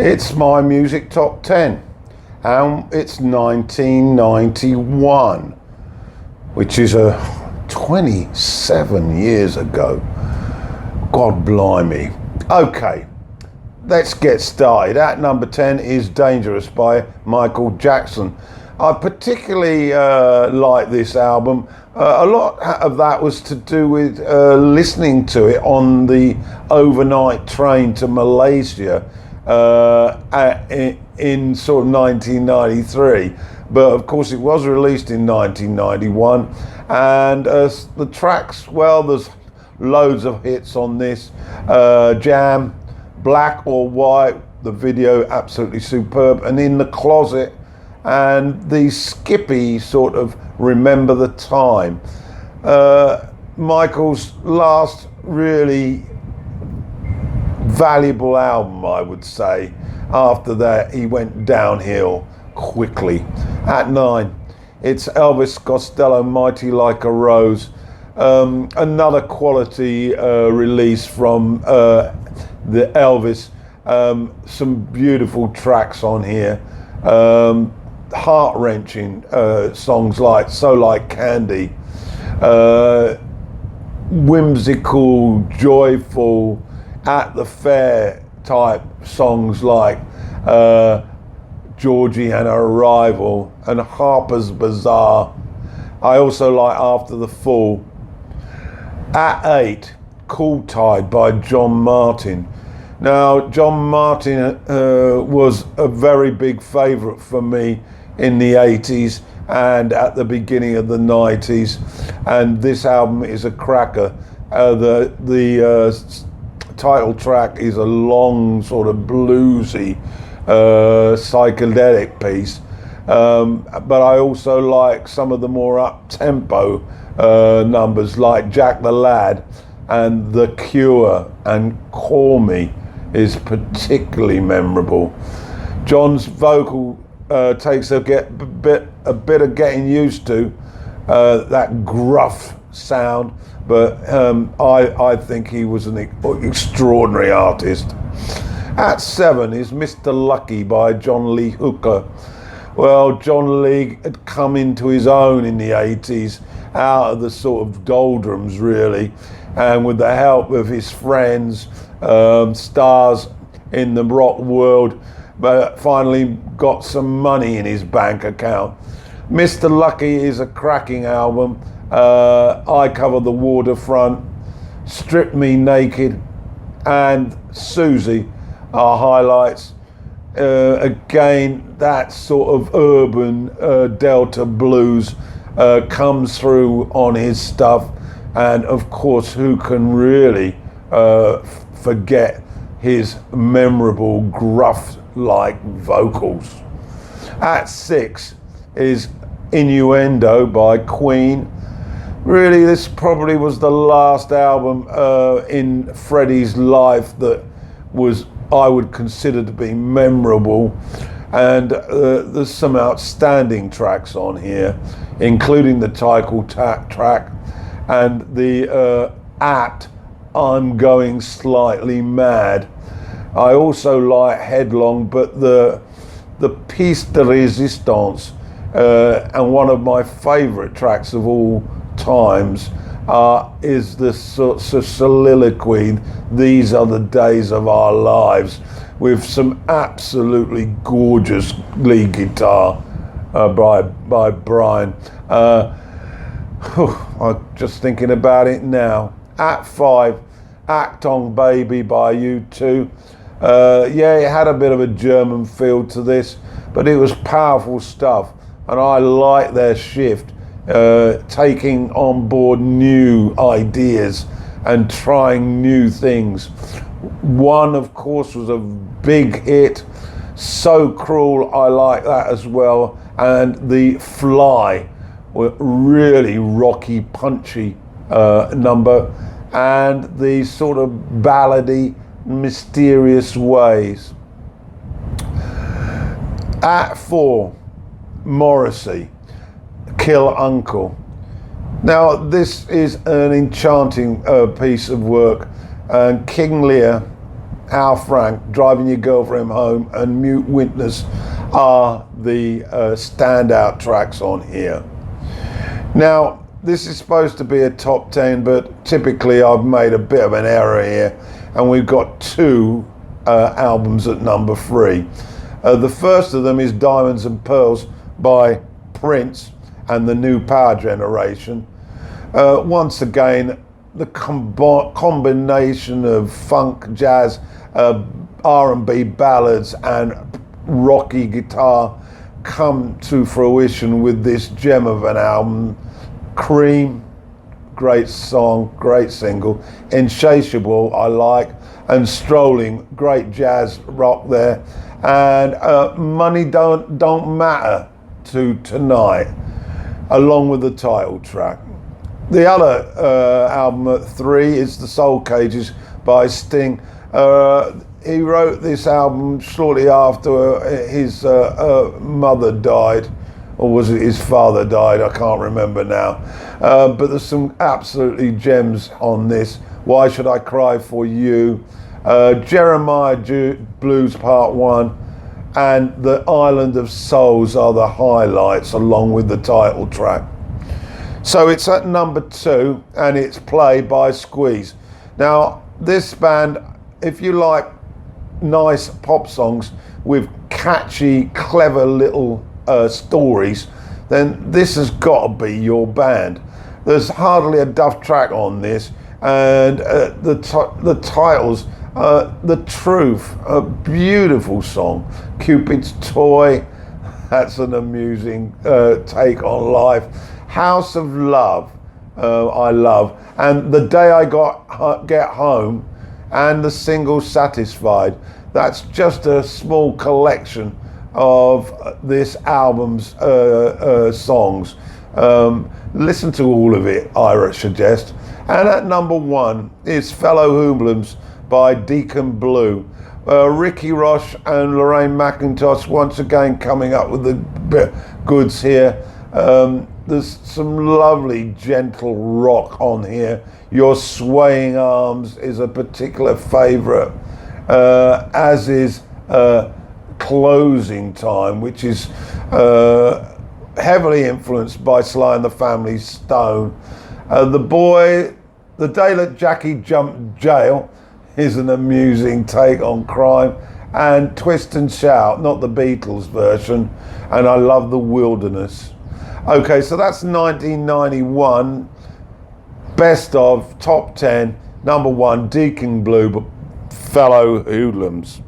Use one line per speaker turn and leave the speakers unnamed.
It's my music top 10, and it's 1991, which is 27 years ago. God blimey. Okay, let's get started. At number 10 is Dangerous by Michael Jackson. I particularly like this album. A lot of that was to do with listening to it on the overnight train to Malaysia in sort of 1993. But of course it was released in 1991, and the tracks, well, there's loads of hits on this. Jam, Black or White, the video absolutely superb, and In the Closet, and the Skippy sort of Remember the Time. Michael's last really valuable album, I would say. After that he went downhill quickly. At 9, it's Elvis Costello, Mighty Like a Rose. Another quality release from the Elvis. Some beautiful tracks on here. Heart-wrenching songs like So Like Candy, whimsical, joyful, at the fair type songs like Georgie and Her Arrival and Harper's Bazaar. I also like After the Fall. At 8, Cool Tide by John Martin. Now, John Martin was a very big favourite for me in the 80s and at the beginning of the 90s, and this album is a cracker. The title track is a long sort of bluesy psychedelic piece, but I also like some of the more up-tempo numbers like Jack the Lad and The Cure and Call Me is particularly memorable. John's vocal takes a bit of getting used to, that gruff sound, but I think he was an extraordinary artist. At 7 is Mr. Lucky by John Lee Hooker. Well, John Lee had come into his own in the 80s, out of the sort of doldrums really, and with the help of his friends, stars in the rock world, but finally got some money in his bank account. Mr. Lucky is a cracking album. I Cover the Waterfront, Strip Me Naked, and Susie are highlights. Again, that sort of urban Delta blues comes through on his stuff, and of course, who can really forget his memorable gruff-like vocals. At 6 is Innuendo by Queen. Really, this probably was the last album in Freddie's life that I would consider to be memorable, and there's some outstanding tracks on here, including the title track and the I'm Going Slightly Mad. I also like Headlong, but the piece de resistance and one of my favourite tracks of all times is the sort of soliloquy, These Are the Days of Our Lives, with some absolutely gorgeous lead guitar by Brian. I'm just thinking about it now. At 5, Act On Baby by U2. Yeah, it had a bit of a German feel to this, but it was powerful stuff, and I like their shift, taking on board new ideas and trying new things. One, of course, was a big hit, So Cruel, I like that as well, and The Fly, were really rocky, punchy number, and the sort of ballady, mysterious ways. At 4, Morrissey, Kill Uncle. Now, this is an enchanting piece of work, and King Lear Al Frank, Driving Your Girlfriend Home, and Mute Witness are the standout tracks on here. Now, this is supposed to be a top 10, but typically I've made a bit of an error here, and we've got two albums at number 3. The first of them is Diamonds and Pearls by Prince and the New Power Generation. Once again, the combination of funk, jazz, R&B ballads and rocky guitar come to fruition with this gem of an album. Cream, great song, great single. Insatiable, I like. And Strolling, great jazz rock there. And Money Don't Matter to Tonight, along with the title track. The other album at 3 is The Soul Cages by Sting. He wrote this album shortly after his mother died, or was it his father died? I can't remember now. But there's some absolutely gems on this. Why Should I Cry For You? Jeremiah Blues Part 1 and The Island of Souls are the highlights, along with the title track. So it's at number 2, and it's Play by Squeeze. Now, this band, if you like nice pop songs with catchy, clever little stories, then this has got to be your band. There's hardly a duff track on this, and the titles, The Truth, a beautiful song. Cupid's Toy, that's an amusing take on life. House of Love, I love. And The Day I Get Home and the single Satisfied. That's just a small collection of this album's songs. Listen to all of it, I suggest. And at number 1 is Fellow Hoodlums by Deacon Blue. Ricky Roche and Lorraine McIntosh once again coming up with the goods here. There's some lovely gentle rock on here. Your Swaying Arms is a particular favourite, as is Closing Time, which is heavily influenced by Sly and the Family Stone. The Day That Jackie Jumped Jail is an amusing take on crime. And Twist and Shout, not the Beatles version, and I Love the Wilderness. Okay, so that's 1991, best of, top 10, number 1, Deacon Blue, Fellow Hoodlums.